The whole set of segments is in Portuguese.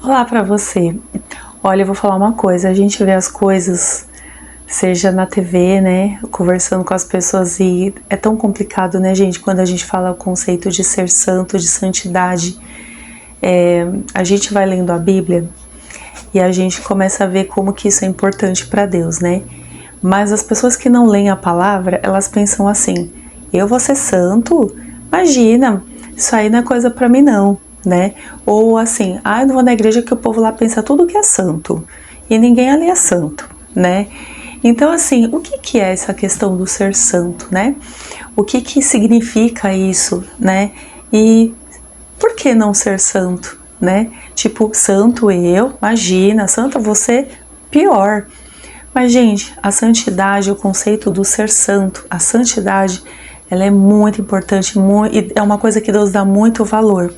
Olá para você. Olha, eu vou falar uma coisa, a gente vê as coisas, seja na TV, né, conversando com as pessoas e é tão complicado, né, gente, quando a gente fala o conceito de ser santo, de santidade. A gente vai lendo a Bíblia e a gente começa a ver como que isso é importante para Deus, né? Mas as pessoas que não leem a palavra, elas pensam assim: eu vou ser santo? Imagina, isso aí não é coisa para mim não, né? Ou assim, eu não vou na igreja que o povo lá pensa tudo que é santo e ninguém ali é santo, né? Então assim, o que é essa questão do ser santo, né? O que significa isso, né? E por que não ser santo, né? Tipo, santo eu, imagina, santa você, pior. Mas, gente, a santidade, o conceito do ser santo, a santidade, ela é muito importante e é uma coisa que Deus dá muito valor.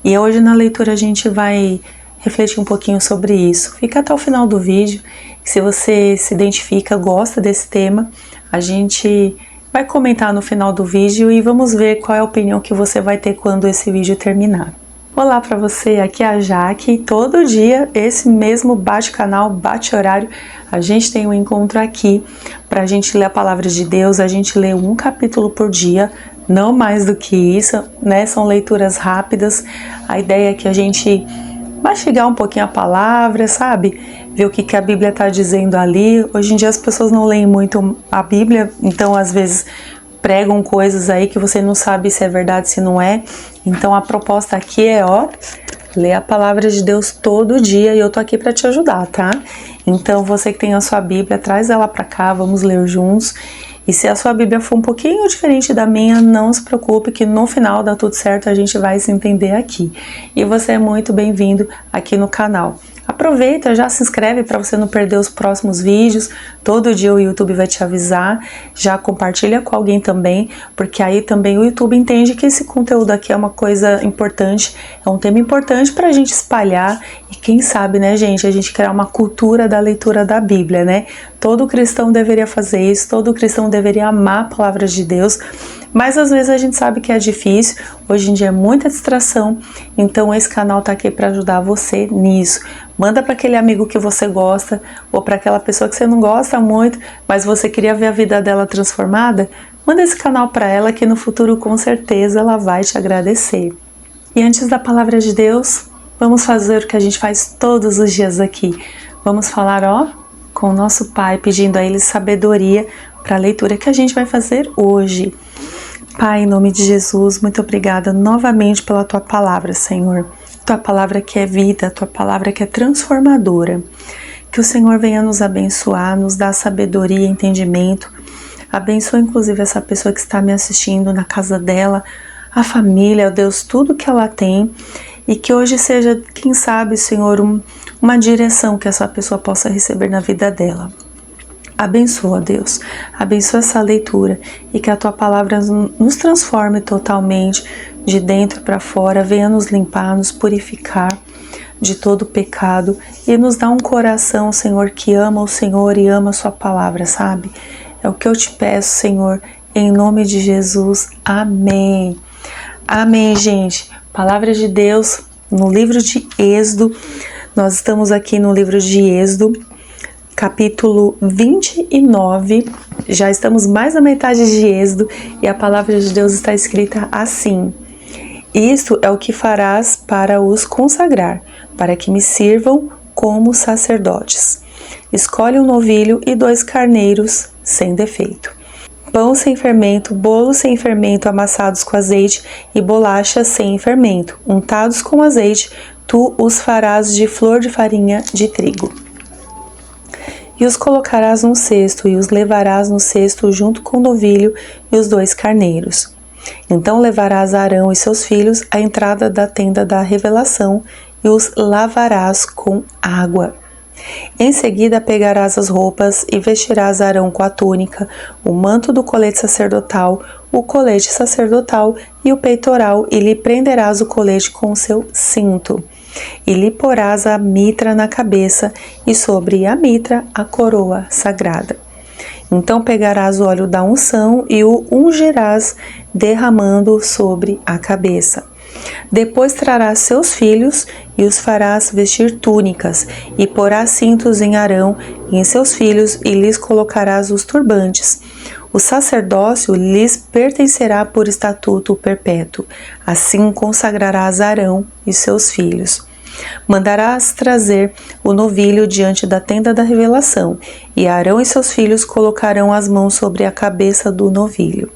E hoje na leitura a gente vai refletir um pouquinho sobre isso. Fica até o final do vídeo, se você se identifica, gosta desse tema, a gente vai comentar no final do vídeo e vamos ver qual é a opinião que você vai ter quando esse vídeo terminar. Olá para você, aqui é a Jaque e todo dia, esse mesmo bate-canal, bate-horário, a gente tem um encontro aqui para a gente ler a palavra de Deus, a gente lê um capítulo por dia, não mais do que isso, né? São leituras rápidas, a ideia é que a gente mastigar um pouquinho a palavra, sabe? Ver o que a Bíblia está dizendo ali. Hoje em dia as pessoas não leem muito a Bíblia, então às vezes pregam coisas aí que você não sabe se é verdade, se não é. Então a proposta aqui é, ler a palavra de Deus todo dia e eu tô aqui para te ajudar, tá? Então você que tem a sua Bíblia, traz ela para cá, vamos ler juntos. E se a sua Bíblia for um pouquinho diferente da minha, não se preocupe que no final dá tudo certo, a gente vai se entender aqui. E você é muito bem-vindo aqui no canal. Aproveita, já se inscreve para você não perder os próximos vídeos. Todo dia o YouTube vai te avisar. Já compartilha com alguém também, porque aí também o YouTube entende que esse conteúdo aqui é uma coisa importante, é um tema importante para a gente espalhar e quem sabe, né, gente, a gente criar uma cultura da leitura da Bíblia, né? Todo cristão deveria fazer isso, todo cristão deveria amar a palavra de Deus. Mas às vezes a gente sabe que é difícil, hoje em dia é muita distração, então esse canal tá aqui para ajudar você nisso. Manda para aquele amigo que você gosta ou para aquela pessoa que você não gosta muito, mas você queria ver a vida dela transformada. Manda esse canal para ela que no futuro com certeza ela vai te agradecer. E antes da palavra de Deus, vamos fazer o que a gente faz todos os dias aqui. Vamos falar, com o nosso Pai, pedindo a Ele sabedoria para a leitura que a gente vai fazer hoje. Pai, em nome de Jesus, muito obrigada novamente pela Tua palavra, Senhor. Tua palavra que é vida, Tua palavra que é transformadora. Que o Senhor venha nos abençoar, nos dar sabedoria e entendimento. Abençoa inclusive essa pessoa que está me assistindo na casa dela, a família, Deus, tudo que ela tem. E que hoje seja, quem sabe, Senhor, uma direção que essa pessoa possa receber na vida dela. Abençoa, Deus, abençoa essa leitura e que a Tua palavra nos transforme totalmente, de dentro para fora, venha nos limpar, nos purificar de todo pecado e nos dá um coração, Senhor, que ama o Senhor e ama a Sua palavra, sabe? É o que eu te peço, Senhor, em nome de Jesus. Amém. Amém, gente. Palavra de Deus no livro de Êxodo. Nós estamos aqui no livro de Êxodo, capítulo 29, já estamos mais na metade de Êxodo e a palavra de Deus está escrita assim: isto é o que farás para os consagrar, para que me sirvam como sacerdotes. Escolhe um novilho e 2 carneiros sem defeito. Pão sem fermento, bolos sem fermento amassados com azeite e bolachas sem fermento, untados com azeite, tu os farás de flor de farinha de trigo. E os colocarás num cesto, e os levarás no cesto junto com o novilho e os 2 carneiros. Então levarás Arão e seus filhos à entrada da tenda da revelação, e os lavarás com água. Em seguida pegarás as roupas, e vestirás Arão com a túnica, o manto do colete sacerdotal, o colete sacerdotal e o peitoral, e lhe prenderás o colete com o seu cinto. E lhe porás a mitra na cabeça, e sobre a mitra a coroa sagrada. Então pegarás o óleo da unção e o ungirás, derramando sobre a cabeça. Depois trarás seus filhos e os farás vestir túnicas, e porás cintos em Arão e em seus filhos, e lhes colocarás os turbantes. O sacerdócio lhes pertencerá por estatuto perpétuo. Assim consagrarás Arão e seus filhos. Mandarás trazer o novilho diante da tenda da revelação, e Arão e seus filhos colocarão as mãos sobre a cabeça do novilho.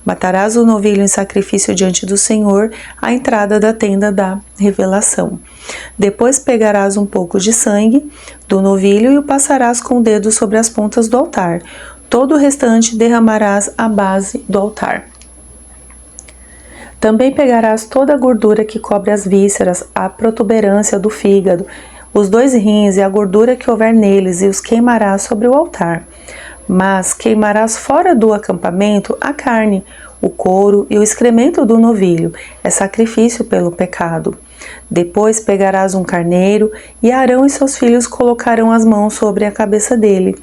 Matarás o novilho em sacrifício diante do Senhor à entrada da tenda da revelação. Depois pegarás um pouco de sangue do novilho e o passarás com o dedo sobre as pontas do altar. Todo o restante derramarás à base do altar. Também pegarás toda a gordura que cobre as vísceras, a protuberância do fígado, os 2 rins e a gordura que houver neles, e os queimarás sobre o altar. Mas queimarás fora do acampamento a carne, o couro e o excremento do novilho, é sacrifício pelo pecado. Depois pegarás um carneiro, e Arão e seus filhos colocarão as mãos sobre a cabeça dele,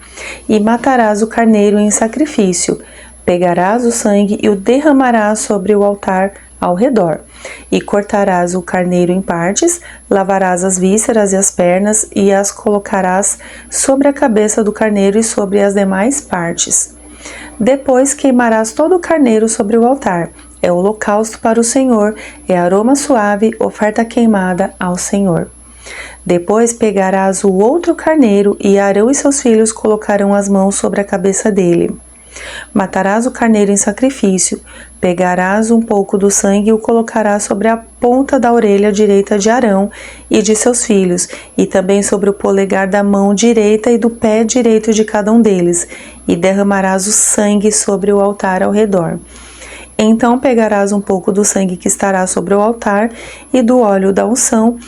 e matarás o carneiro em sacrifício. Pegarás o sangue e o derramarás sobre o altar ao redor, e cortarás o carneiro em partes, lavarás as vísceras e as pernas, e as colocarás sobre a cabeça do carneiro e sobre as demais partes. Depois queimarás todo o carneiro sobre o altar. É holocausto para o Senhor, é aroma suave, oferta queimada ao Senhor. Depois pegarás o outro carneiro, e Arão e seus filhos colocarão as mãos sobre a cabeça dele. Matarás o carneiro em sacrifício, pegarás um pouco do sangue e o colocarás sobre a ponta da orelha direita de Arão e de seus filhos, e também sobre o polegar da mão direita e do pé direito de cada um deles, e derramarás o sangue sobre o altar ao redor. Então pegarás um pouco do sangue que estará sobre o altar e do óleo da unção,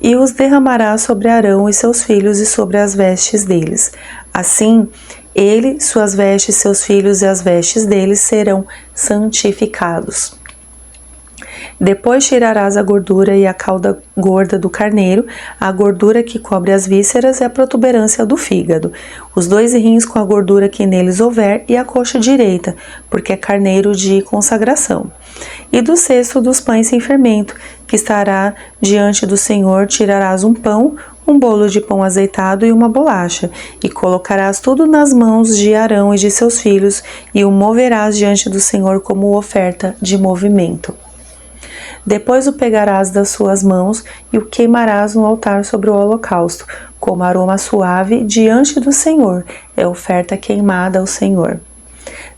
e os derramarás sobre Arão e seus filhos e sobre as vestes deles. Assim, ele, suas vestes, seus filhos e as vestes deles serão santificados. Depois tirarás a gordura e a cauda gorda do carneiro, a gordura que cobre as vísceras e a protuberância do fígado, os 2 rins com a gordura que neles houver e a coxa direita, porque é carneiro de consagração. E do cesto dos pães sem fermento, que estará diante do Senhor, tirarás um pão, um bolo de pão azeitado e uma bolacha, e colocarás tudo nas mãos de Arão e de seus filhos, e o moverás diante do Senhor como oferta de movimento. Depois o pegarás das suas mãos e o queimarás no altar sobre o holocausto, como aroma suave diante do Senhor, é oferta queimada ao Senhor.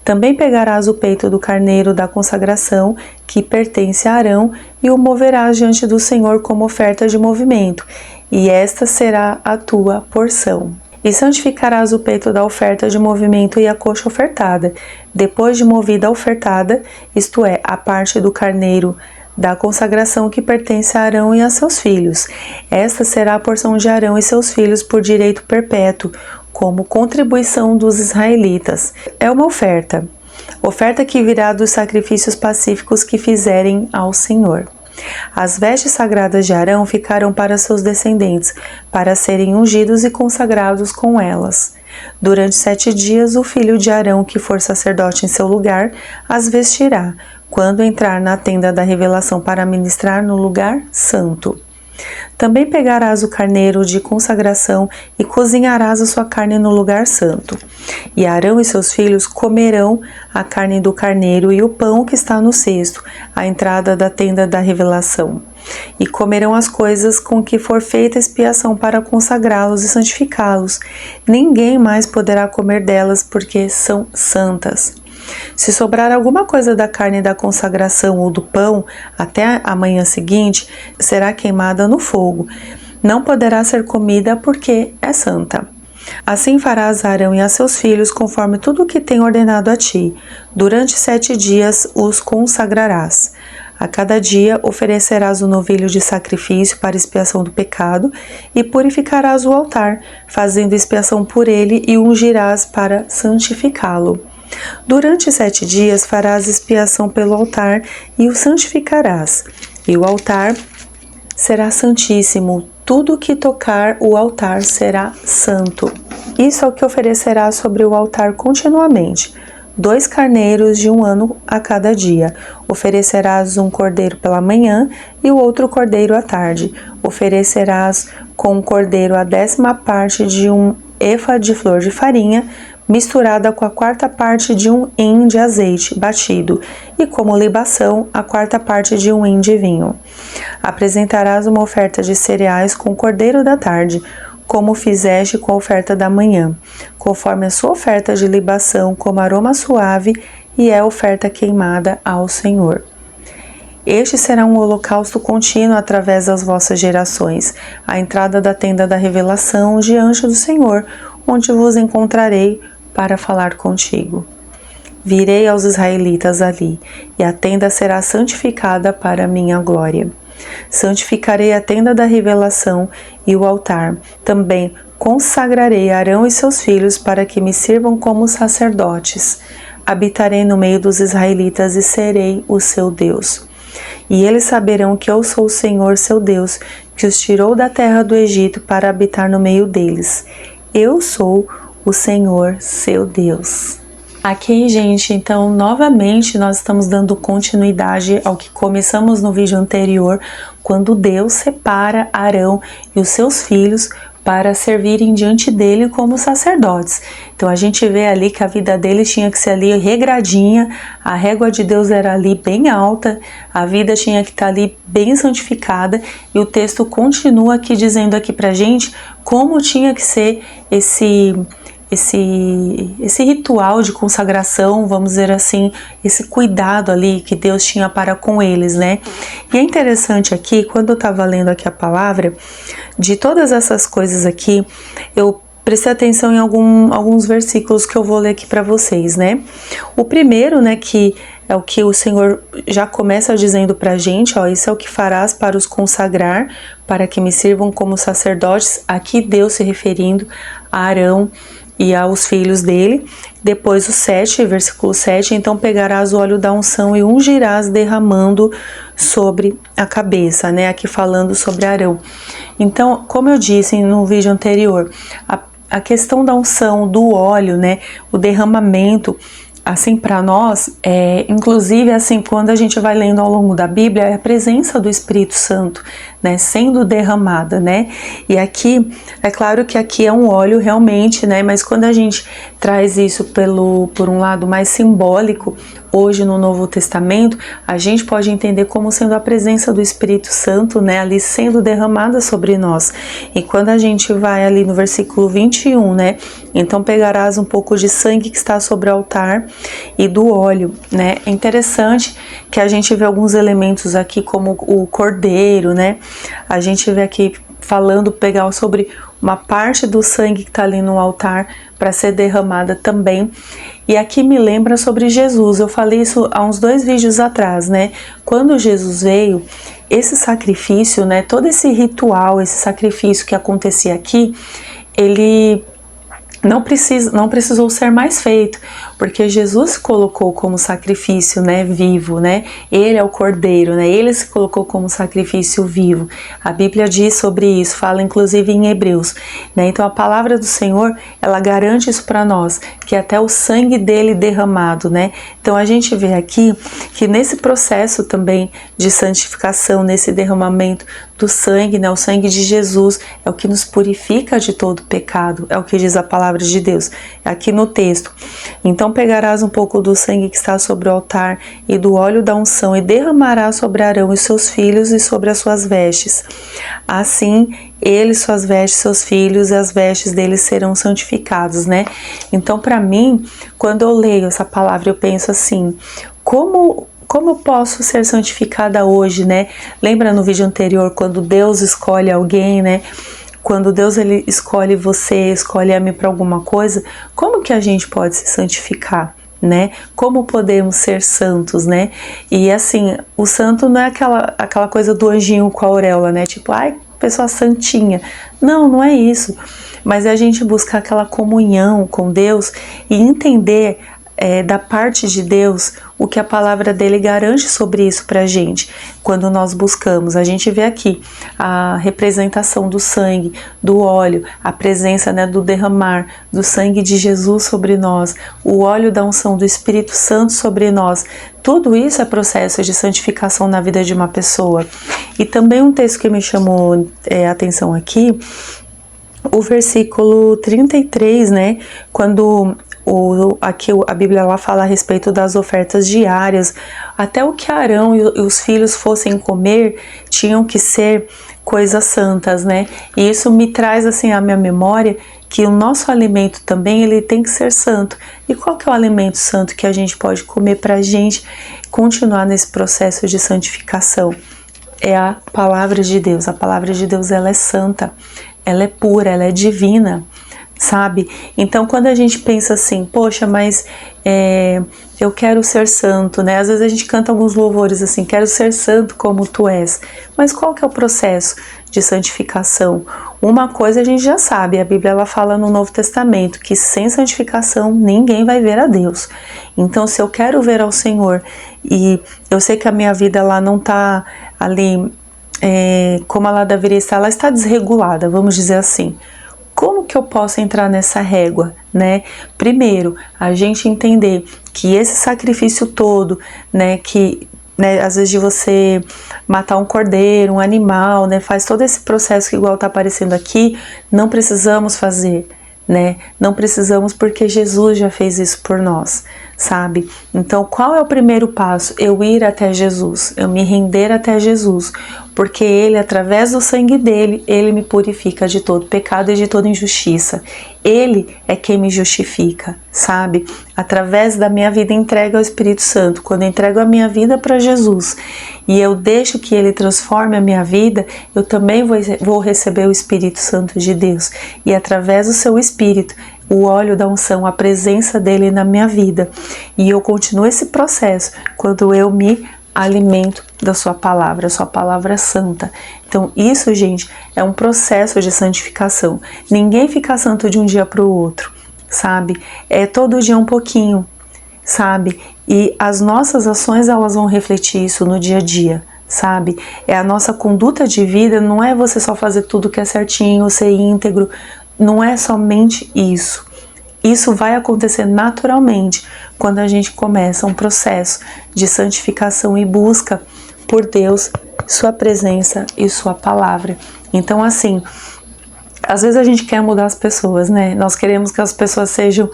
Também pegarás o peito do carneiro da consagração, que pertence a Arão, e o moverás diante do Senhor como oferta de movimento, e esta será a tua porção. E santificarás o peito da oferta de movimento e a coxa ofertada, depois de movida a ofertada, isto é, a parte do carneiro da consagração que pertence a Arão e a seus filhos. Esta será a porção de Arão e seus filhos por direito perpétuo, como contribuição dos israelitas. É uma oferta que virá dos sacrifícios pacíficos que fizerem ao Senhor. As vestes sagradas de Arão ficaram para seus descendentes, para serem ungidos e consagrados com elas. Durante 7 dias, o filho de Arão, que for sacerdote em seu lugar, as vestirá, quando entrar na tenda da revelação para ministrar no lugar santo. Também pegarás o carneiro de consagração e cozinharás a sua carne no lugar santo. E Arão e seus filhos comerão a carne do carneiro e o pão que está no cesto, à entrada da tenda da revelação. E comerão as coisas com que for feita expiação para consagrá-los e santificá-los. Ninguém mais poderá comer delas, porque são santas. Se sobrar alguma coisa da carne da consagração ou do pão até a manhã seguinte, será queimada no fogo. Não poderá ser comida porque é santa. Assim farás a Arão e a seus filhos conforme tudo o que tenho ordenado a ti. Durante 7 dias os consagrarás. A cada dia oferecerás o novilho de sacrifício para expiação do pecado e purificarás o altar, fazendo expiação por ele, e ungirás para santificá-lo. Durante 7 dias farás expiação pelo altar e o santificarás, e o altar será santíssimo. Tudo que tocar o altar será santo. Isso é o que oferecerás sobre o altar continuamente. 2 carneiros de 1 ano a cada dia. Oferecerás um cordeiro pela manhã e o outro cordeiro à tarde. Oferecerás com o cordeiro a 10ª parte de 1 efa de flor de farinha, misturada com a 4ª parte de 1 hin de azeite batido, e como libação a 4ª parte de 1 hin de vinho. Apresentarás uma oferta de cereais com o cordeiro da tarde, como fizeste com a oferta da manhã, conforme a sua oferta de libação, como aroma suave, e é oferta queimada ao Senhor. Este será um holocausto contínuo através das vossas gerações, a entrada da tenda da revelação diante do Senhor, onde vos encontrarei para falar contigo. Virei aos israelitas ali, e a tenda será santificada para a minha glória. Santificarei a tenda da revelação e o altar. Também consagrarei Arão e seus filhos para que me sirvam como sacerdotes. Habitarei no meio dos israelitas e serei o seu Deus. E eles saberão que eu sou o Senhor seu Deus, que os tirou da terra do Egito para habitar no meio deles. Eu sou o Senhor seu Deus. Aqui, gente, então, novamente, nós estamos dando continuidade ao que começamos no vídeo anterior, quando Deus separa Arão e os seus filhos para servirem diante dele como sacerdotes. Então, a gente vê ali que a vida deles tinha que ser ali regradinha, a régua de Deus era ali bem alta, a vida tinha que estar ali bem santificada, e o texto continua aqui dizendo aqui pra gente como tinha que ser esse ritual de consagração, vamos dizer assim, esse cuidado ali que Deus tinha para com eles, né? E é interessante aqui, quando eu estava lendo aqui a palavra, de todas essas coisas aqui, eu prestei atenção em alguns versículos que eu vou ler aqui para vocês, né? O primeiro, né, que é o que o Senhor já começa dizendo pra gente, ó, isso é o que farás para os consagrar, para que me sirvam como sacerdotes, aqui Deus se referindo a Arão e aos filhos dele. Depois o 7, versículo 7, então pegarás o óleo da unção e ungirás derramando sobre a cabeça, né, aqui falando sobre Arão. Então, como eu disse no vídeo anterior, a questão da unção, do óleo, né, o derramamento, assim, para nós, inclusive, assim, quando a gente vai lendo ao longo da Bíblia, é a presença do Espírito Santo, né, sendo derramada, né, e aqui, é claro que aqui é um óleo realmente, né, mas quando a gente traz isso por um lado mais simbólico, hoje no Novo Testamento, a gente pode entender como sendo a presença do Espírito Santo, né, ali sendo derramada sobre nós. E quando a gente vai ali no versículo 21, né, então pegarás um pouco de sangue que está sobre o altar e do óleo, né, é interessante que a gente vê alguns elementos aqui como o cordeiro, né, a gente vê aqui falando, pegar sobre uma parte do sangue que está ali no altar para ser derramada também. E aqui me lembra sobre Jesus, eu falei isso há uns 2 vídeos atrás, né? Quando Jesus veio, esse sacrifício, né? Todo esse ritual, esse sacrifício que acontecia aqui, ele não precisou ser mais feito, porque Jesus se colocou como sacrifício, né, vivo, né? Ele é o Cordeiro, né? Ele se colocou como sacrifício vivo. A Bíblia diz sobre isso, fala inclusive em Hebreus, né? Então a palavra do Senhor, ela garante isso para nós, que até o sangue dele derramado, né? Então a gente vê aqui que nesse processo também de santificação, nesse derramamento do sangue, né? O sangue de Jesus é o que nos purifica de todo pecado, é o que diz a palavra de Deus, aqui no texto. Então pegarás um pouco do sangue que está sobre o altar e do óleo da unção e derramarás sobre Arão e seus filhos e sobre as suas vestes. Assim, eles, suas vestes, seus filhos e as vestes deles serão santificados, né? Então, para mim, quando eu leio essa palavra, eu penso assim, como eu posso ser santificada hoje, né? Lembra no vídeo anterior, quando Deus escolhe alguém, né? Quando Deus ele escolhe você, escolhe a mim para alguma coisa, como que a gente pode se santificar, né? Como podemos ser santos, né? E assim, o santo não é aquela coisa do anjinho com a auréola, né? Tipo, ai, pessoa santinha. Não, não é isso. Mas é a gente buscar aquela comunhão com Deus e entender da parte de Deus, o que a palavra dele garante sobre isso pra gente. Quando nós buscamos, a gente vê aqui a representação do sangue, do óleo, a presença, né, do derramar do sangue de Jesus sobre nós, o óleo da unção do Espírito Santo sobre nós. Tudo isso é processo de santificação na vida de uma pessoa. E também um texto que me chamou a atenção aqui, o versículo 33, né, quando aqui a Bíblia lá fala a respeito das ofertas diárias, até o que Arão e os filhos fossem comer tinham que ser coisas santas, né? E isso me traz assim à minha memória que o nosso alimento também ele tem que ser santo. E qual que é o alimento santo que a gente pode comer para a gente continuar nesse processo de santificação? É a palavra de Deus. A palavra de Deus, ela é santa, ela é pura, ela é divina, sabe? Então quando a gente pensa assim, poxa, mas eu quero ser santo, né? Às vezes a gente canta alguns louvores assim, quero ser santo como tu és. Mas qual que é o processo de santificação? Uma coisa a gente já sabe, a Bíblia ela fala no Novo Testamento que sem santificação ninguém vai ver a Deus. Então se eu quero ver ao Senhor e eu sei que a minha vida ela não tá ali como ela deveria estar, ela está desregulada, vamos dizer assim. Como que eu posso entrar nessa régua, né? Primeiro, a gente entender que esse sacrifício todo, né, que, né, às vezes de você matar um cordeiro, um animal, né, faz todo esse processo que igual tá aparecendo aqui, não precisamos fazer, né? Não precisamos porque Jesus já fez isso por nós, sabe? Então, qual é o primeiro passo? Eu ir até Jesus, eu me render até Jesus, porque Ele, através do sangue dele, Ele me purifica de todo pecado e de toda injustiça. Ele é quem me justifica, sabe? Através da minha vida entrega ao Espírito Santo. Quando eu entrego a minha vida para Jesus e eu deixo que Ele transforme a minha vida, eu também vou receber o Espírito Santo de Deus. E através do seu Espírito, o óleo da unção, a presença dele na minha vida. E eu continuo esse processo quando eu me alimento da sua palavra. A sua palavra é santa. Então isso, gente, é um processo de santificação. Ninguém fica santo de um dia para o outro, sabe? É todo dia um pouquinho, sabe? E as nossas ações, elas vão refletir isso no dia a dia, sabe? É a nossa conduta de vida, não é você só fazer tudo que é certinho, ser íntegro, não é somente isso. Isso vai acontecer naturalmente quando a gente começa um processo de santificação e busca por Deus, sua presença e sua palavra. Então, assim, às vezes a gente quer mudar as pessoas, né? Nós queremos que as pessoas sejam,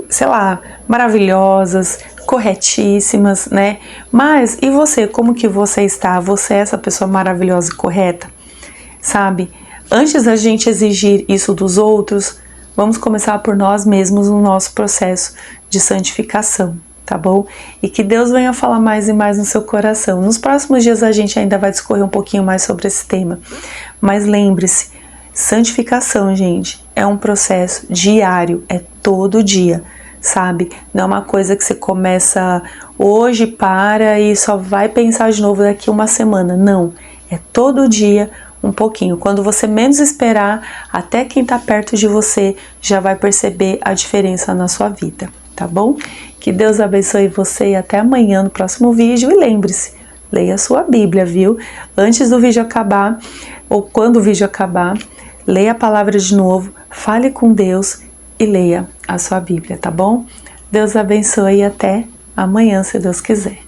sei lá, maravilhosas, corretíssimas, né? Mas, e você? Como que você está? Você é essa pessoa maravilhosa e correta? Sabe? Antes da gente exigir isso dos outros, vamos começar por nós mesmos no nosso processo de santificação, tá bom? E que Deus venha falar mais e mais no seu coração. Nos próximos dias a gente ainda vai discorrer um pouquinho mais sobre esse tema. Mas lembre-se, santificação, gente, é um processo diário, é todo dia, sabe? Não é uma coisa que você começa hoje, para e só vai pensar de novo daqui uma semana. Não, é todo dia um pouquinho. Quando você menos esperar, até quem está perto de você já vai perceber a diferença na sua vida, tá bom? Que Deus abençoe você e até amanhã no próximo vídeo. E lembre-se, leia a sua Bíblia, viu? Antes do vídeo acabar, ou quando o vídeo acabar, leia a palavra de novo, fale com Deus e leia a sua Bíblia, tá bom? Deus abençoe e até amanhã, se Deus quiser.